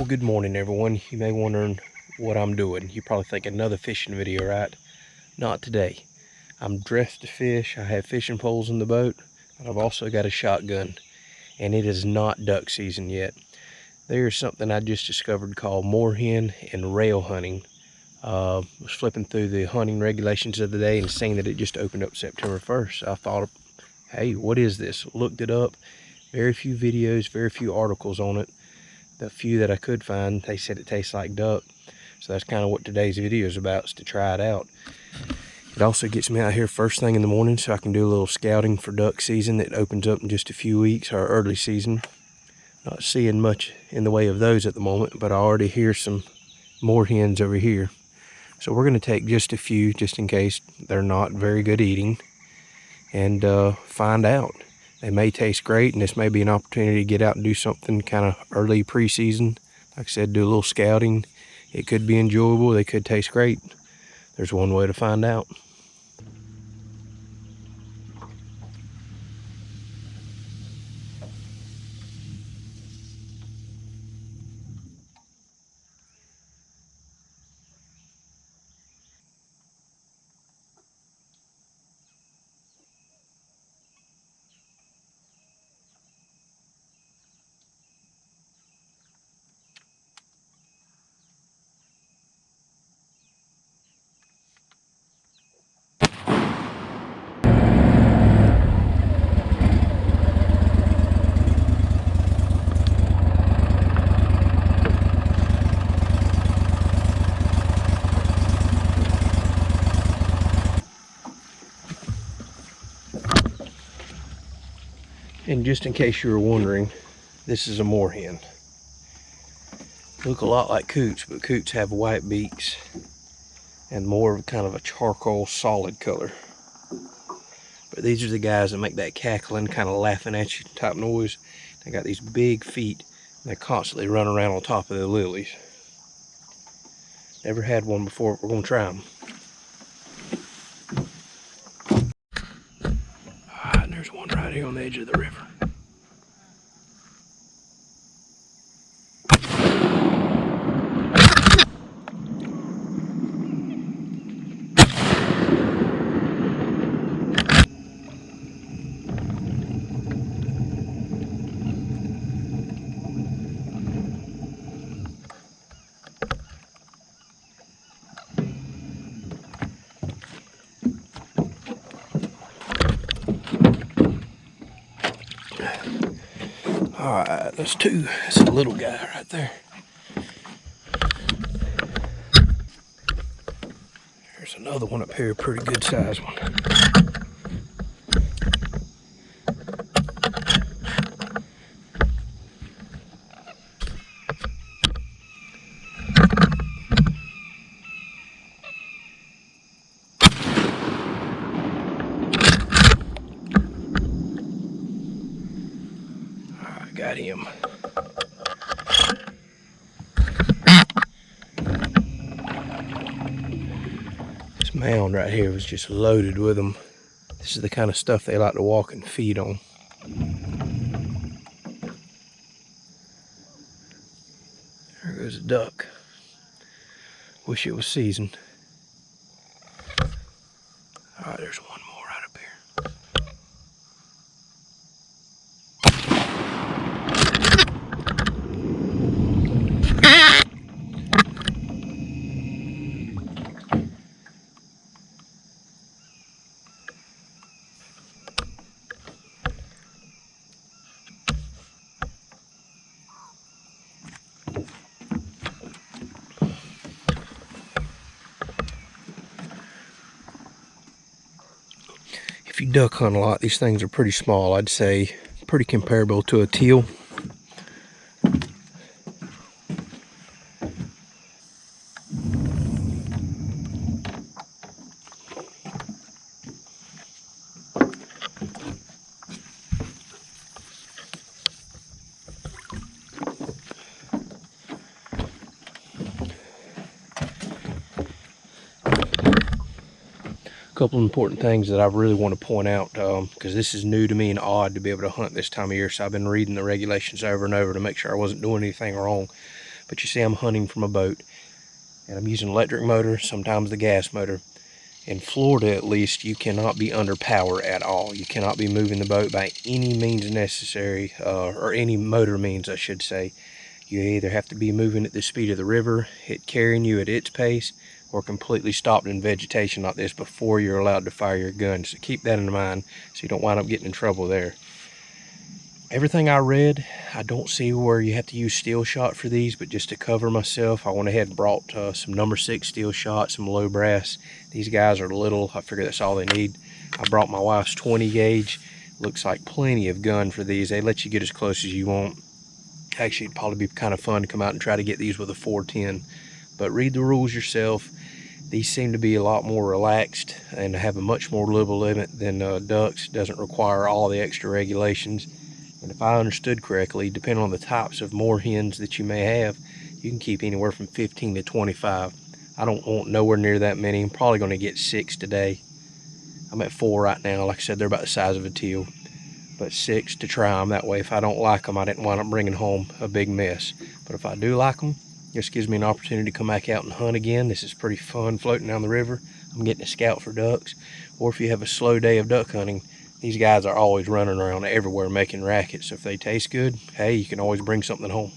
Well, good morning, everyone. You may wondering what I'm doing. You're probably thinking another fishing video, right? Not today. I'm dressed to fish. I have fishing poles in the boat, but I've also got a shotgun, and it is not duck season yet. There's something I just discovered called moorhen and rail hunting. Was flipping through the hunting regulations of the day and seeing that it just opened up September 1st. I thought, hey, what is this? Looked it up. Very few videos, very few articles on it. The few that I could find, they said it tastes like duck. So that's kind of what today's video is about, is to try it out. It also gets me out here first thing in the morning so I can do a little scouting for duck season that opens up in just a few weeks, our early season. Not seeing much in the way of those at the moment, but I already hear some moorhens over here. So we're going to take just a few, just in case they're not very good eating, and find out. They may taste great, and this may be an opportunity to get out and do something kind of early preseason. Like I said, do a little scouting. It could be enjoyable. They could taste great. There's one way to find out. And just in case you were wondering, this is a moorhen. Look a lot like coots, but coots have white beaks and more of kind of a charcoal solid color. But these are the guys that make that cackling, kind of laughing at you type noise. They got these big feet, and they constantly run around on top of the lilies. Never had one before, we're gonna try them. Alright, and there's one right here on the edge of the river. Alright, that's two. That's a little guy right there. There's another one up here, a pretty good sized one. Alright, got him. This mound right here was just loaded with them. This is the kind of stuff they like to walk and feed on. There goes a duck. Wish it was seasoned. Alright, there's one more right up here. If you duck hunt a lot, these things are pretty small. I'd say pretty comparable to a teal. Couple of important things that I really want to point out, because this is new to me and odd to be able to hunt this time of year, so I've been reading the regulations over and over to make sure I wasn't doing anything wrong. But you see, I'm hunting from a boat, and I'm using electric motor, sometimes the gas motor. In Florida, at least, you cannot be under power at all. You cannot be moving the boat by any means necessary, or any motor means, I should say. You either have to be moving at the speed of the river, it carrying you at its pace, or completely stopped in vegetation like this before you're allowed to fire your gun. So keep that in mind so you don't wind up getting in trouble there. Everything I read, I don't see where you have to use steel shot for these, but just to cover myself, I went ahead and brought some number 6 steel shot, some low brass. These guys are little, I figure that's all they need. I brought my wife's 20 gauge. Looks like plenty of gun for these. They let you get as close as you want. Actually, it'd probably be kind of fun to come out and try to get these with a 410. But read the rules yourself. These seem to be a lot more relaxed and have a much more liberal limit than ducks. Doesn't require all the extra regulations. And if I understood correctly, depending on the types of moorhens that you may have, you can keep anywhere from 15 to 25. I don't want nowhere near that many. I'm probably going to get 6 today. I'm at 4 right now. Like I said, they're about the size of a teal. But 6 to try them. That way, if I don't like them, I didn't wind up bringing home a big mess. But if I do like them, this gives me an opportunity to come back out and hunt again. This is pretty fun floating down the river. I'm getting to scout for ducks. Or if you have a slow day of duck hunting, these guys are always running around everywhere making rackets. So if they taste good, hey, you can always bring something home.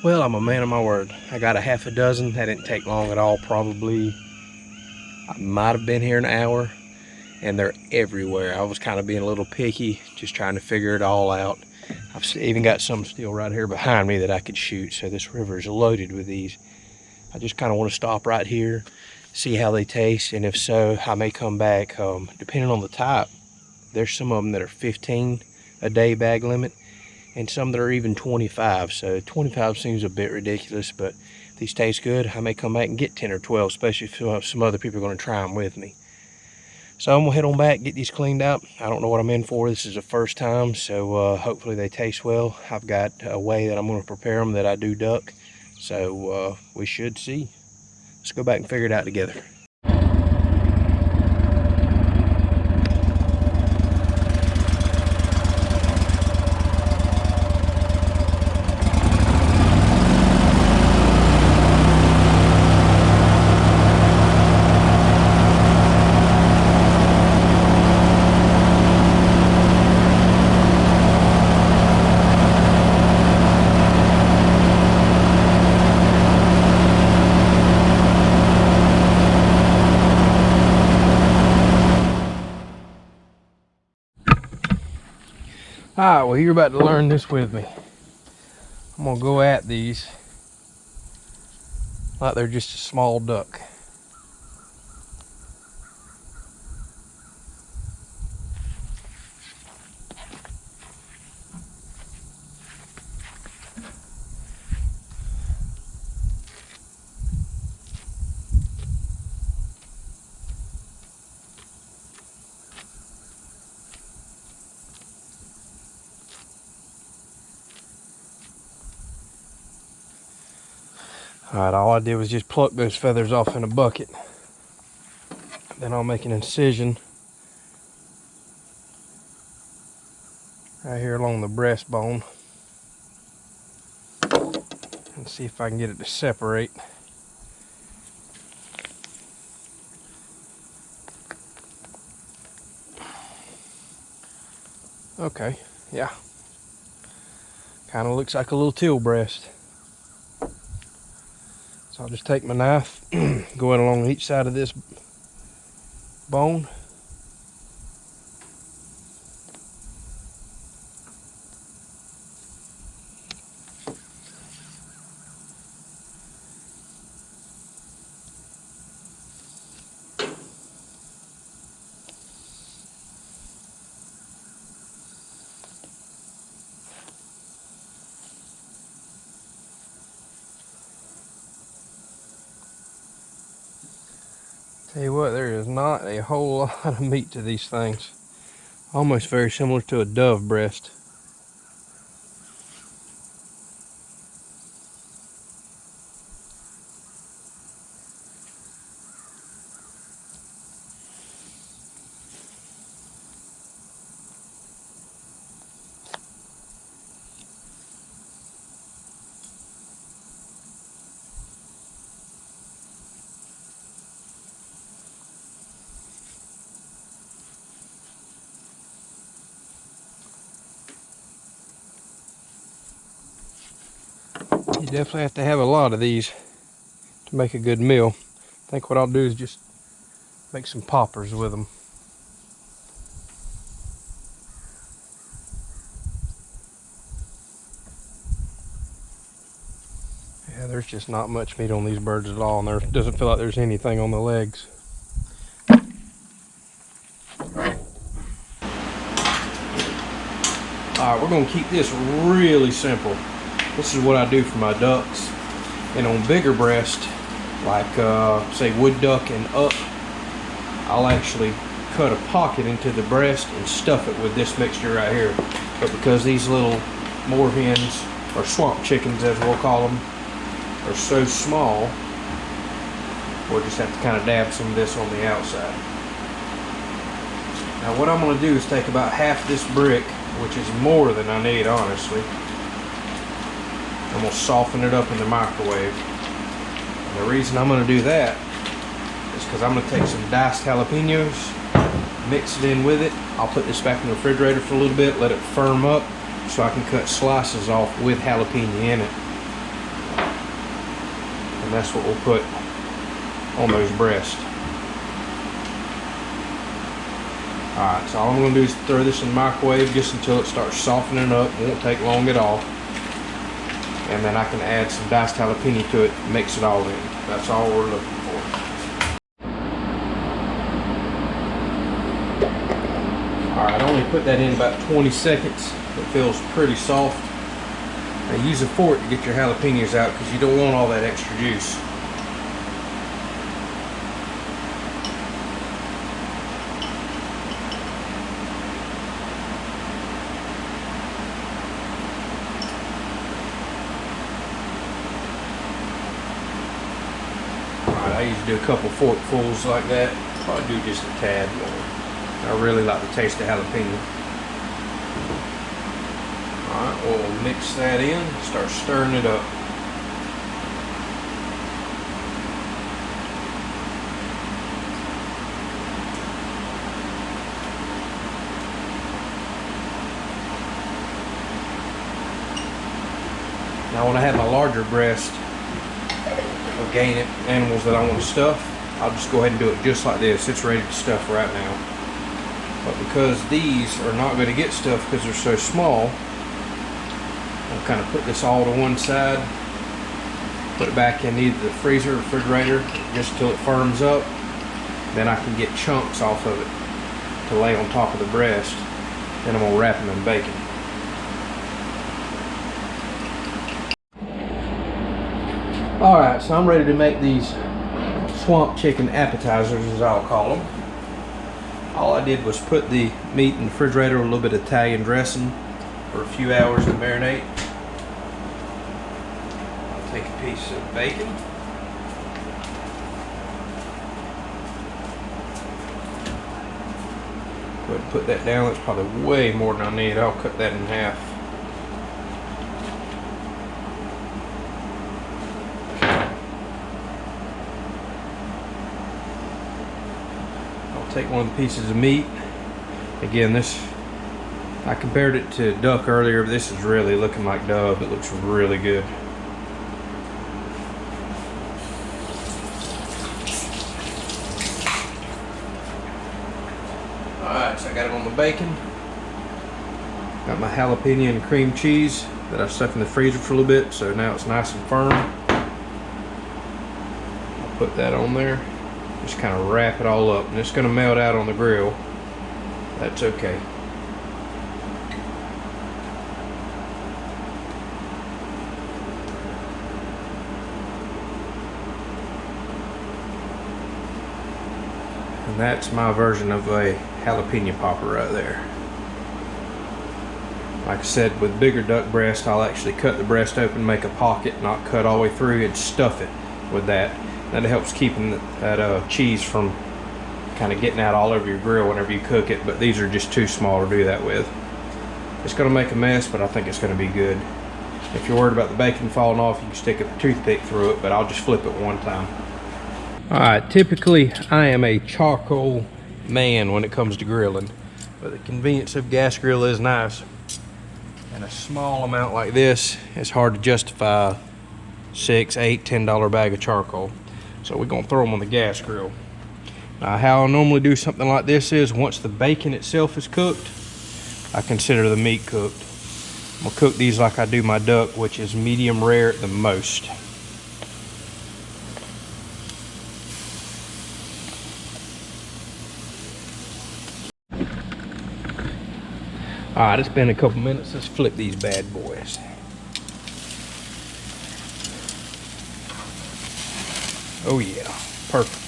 Well, I'm a man of my word. I got a half a dozen. That didn't take long at all. Probably, I might have been here an hour, and they're everywhere. I was kind of being a little picky, just trying to figure it all out. I've even got some still right here behind me that I could shoot. So this river is loaded with these. I just kind of want to stop right here, see how they taste, and if so, I may come back. Depending on the type, there's some of them that are 15 a day bag limit, and some that are even 25. So 25 seems a bit ridiculous, but if these taste good, I may come back and get 10 or 12, especially if some other people are going to try them with me. So I'm gonna head on back, get these cleaned out. I don't know what I'm in for. This is the first time, so hopefully they taste well. I've got a way that I'm gonna prepare them that I do duck, so we should see. Let's go back and figure it out together. Alright, well, you're about to learn this with me. I'm gonna go at these like they're just a small duck. Alright, all I did was just pluck those feathers off in a bucket. Then I'll make an incision right here along the breastbone and see if I can get it to separate. Okay, yeah. Kind of looks like a little teal breast. So I'll just take my knife, go in along each side of this bone. Tell you what, there is not a whole lot of meat to these things. Almost very similar to a dove breast. You definitely have to have a lot of these to make a good meal. I think what I'll do is just make some poppers with them. Yeah, there's just not much meat on these birds at all, and there doesn't feel like there's anything on the legs. Alright, we're going to keep this really simple. This is what I do for my ducks. And on bigger breast, like say wood duck and up, I'll actually cut a pocket into the breast and stuff it with this mixture right here. But because these little moorhens, or swamp chickens as we'll call them, are so small, we'll just have to kind of dab some of this on the outside. Now what I'm going to do is take about half this brick, which is more than I need honestly. I'm going to soften it up in the microwave. And the reason I'm going to do that is because I'm going to take some diced jalapeños, mix it in with it. I'll put this back in the refrigerator for a little bit, let it firm up so I can cut slices off with jalapeno in it. And that's what we'll put on those breasts. Alright, so all I'm going to do is throw this in the microwave just until it starts softening up. It won't take long at all. And then I can add some diced jalapeno to it and mix it all in. That's all we're looking for. Alright, I only put that in about 20 seconds. It feels pretty soft. Now use a fork to get your jalapenos out because you don't want all that extra juice. I usually do a couple forkfuls like that. Probably do just a tad more. I really like the taste of jalapeno. Alright, we'll mix that in, start stirring it up. Now when I have my larger breast of game animals that I want to stuff, I'll just go ahead and do it just like this. It's ready to stuff right now. But because these are not going to get stuffed because they're so small, I'll kind of put this all to one side, put it back in either the freezer or refrigerator just until it firms up. Then I can get chunks off of it to lay on top of the breast. Then I'm going to wrap them in bacon. Alright, so I'm ready to make these swamp chicken appetizers, as I'll call them. All I did was put the meat in the refrigerator with a little bit of Italian dressing for a few hours to marinate. I'll take a piece of bacon. Go ahead and put that down. That's probably way more than I need. I'll cut that in half. Take one of the pieces of meat. Again, this I compared it to duck earlier, but this is really looking like dove. It looks really good. Alright, so I got it on my bacon. Got my jalapeno and cream cheese that I stuck in the freezer for a little bit, so now it's nice and firm. I'll put that on there. Just kind of wrap it all up, and it's going to melt out on the grill. That's okay. And that's my version of a jalapeno popper right there. Like I said, with bigger duck breast, I'll actually cut the breast open, make a pocket, not cut all the way through, and stuff it with that. That helps keeping that cheese from kind of getting out all over your grill whenever you cook it, but these are just too small to do that with. It's going to make a mess, but I think it's going to be good. If you're worried about the bacon falling off, you can stick a toothpick through it, but I'll just flip it one time. Alright, typically I am a charcoal man when it comes to grilling, but the convenience of gas grill is nice. And a small amount like this, it's hard to justify $6, $8, $10 bag of charcoal. So we're gonna throw them on the gas grill. Now how I normally do something like this is, once the bacon itself is cooked, I consider the meat cooked. I'm gonna cook these like I do my duck, which is medium rare at the most. Alright, it's been a couple minutes. Let's flip these bad boys. Oh yeah, perfect.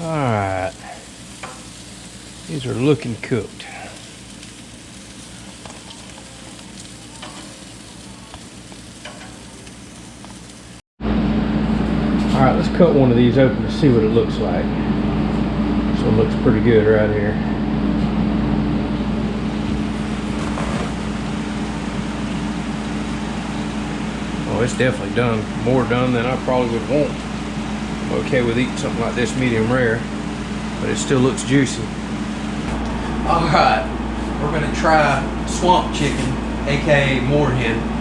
Alright, these are looking cooked. Alright, let's cut one of these open to see what it looks like. So it looks pretty good right here. Oh, it's definitely done. More done than I probably would want. I'm okay with eating something like this medium rare, but it still looks juicy. Alright, we're going to try swamp chicken, aka Moorhen.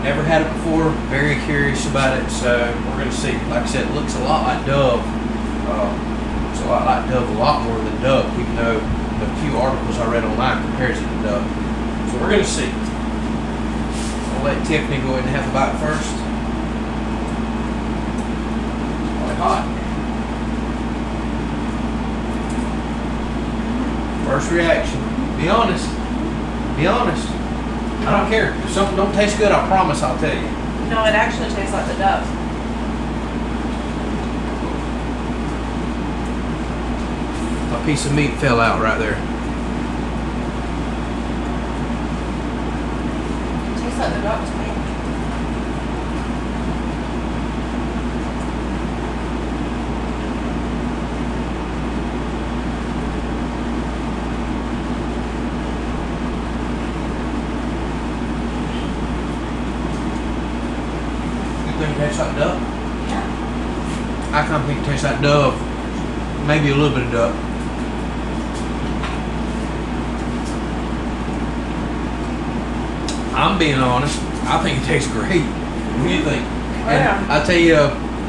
Never had it before, very curious about it, so we're going to see. Like I said, it looks a lot like dove. Looks a lot like dove, a lot more than duck, even though the few articles I read online compares it to duck. So we're going to see. I'll let Tiffany go ahead and have a bite first. Quite hot. First reaction. Be honest. Be honest. I don't care. If something don't taste good, I promise I'll tell you. No, it actually tastes like the duck. A piece of meat fell out right there. It tastes like the duck to me. You think it tastes like duck? Yeah. I kind of think it tastes like dove. Maybe a little bit of duck. I'm being honest. I think it tastes great. What do you think? Yeah. And I'll tell you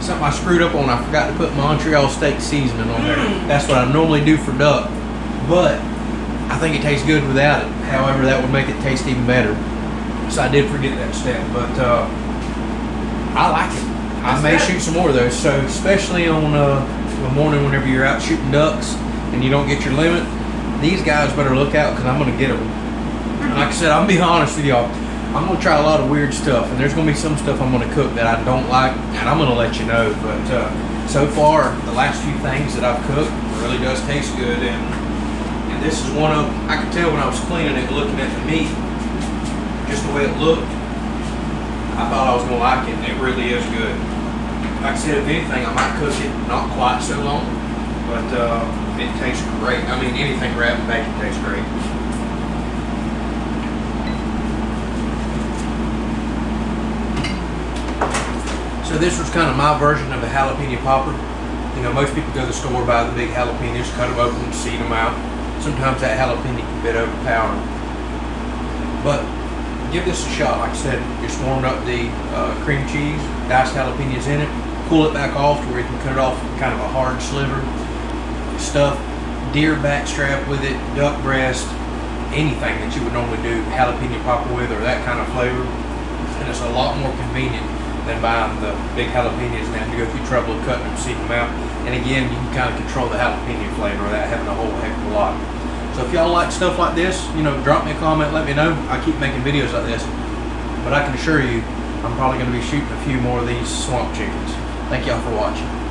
something I screwed up on. I forgot to put Montreal steak seasoning on there. That's what I normally do for duck. But I think it tastes good without it. However, that would make it taste even better. So I did forget that step. But I like it. I may shoot some more of those. So especially on the morning whenever you're out shooting ducks and you don't get your limit, these guys better look out because I'm going to get them. Like I said, I'm being honest with y'all. I'm going to try a lot of weird stuff, and there's going to be some stuff I'm going to cook that I don't like, and I'm going to let you know. But so far, the last few things that I've cooked really does taste good, and this is one of, I could tell when I was cleaning it, looking at the meat, just the way it looked, I thought I was going to like it, and it really is good. Like I said, if anything, I might cook it not quite so long, but it tastes great. I mean, anything wrapped in bacon tastes great. So this was kind of my version of a jalapeno popper. You know, most people go to the store, buy the big jalapenos, cut them open, seed them out. Sometimes that jalapeno can be a bit overpowering. But give this a shot. Like I said, just warm up the cream cheese, diced jalapenos in it, pull it back off to where you can cut it off kind of a hard sliver. Stuff deer backstrap with it, duck breast, anything that you would normally do jalapeno popper with or that kind of flavor. And it's a lot more convenient than buying the big jalapenos and having to go through trouble of cutting them, seeding them out. And again, you can kind of control the jalapeno flavor without having a whole heck of a lot. So if y'all like stuff like this, you know, drop me a comment, let me know. I keep making videos like this. But I can assure you, I'm probably going to be shooting a few more of these swamp chickens. Thank y'all for watching.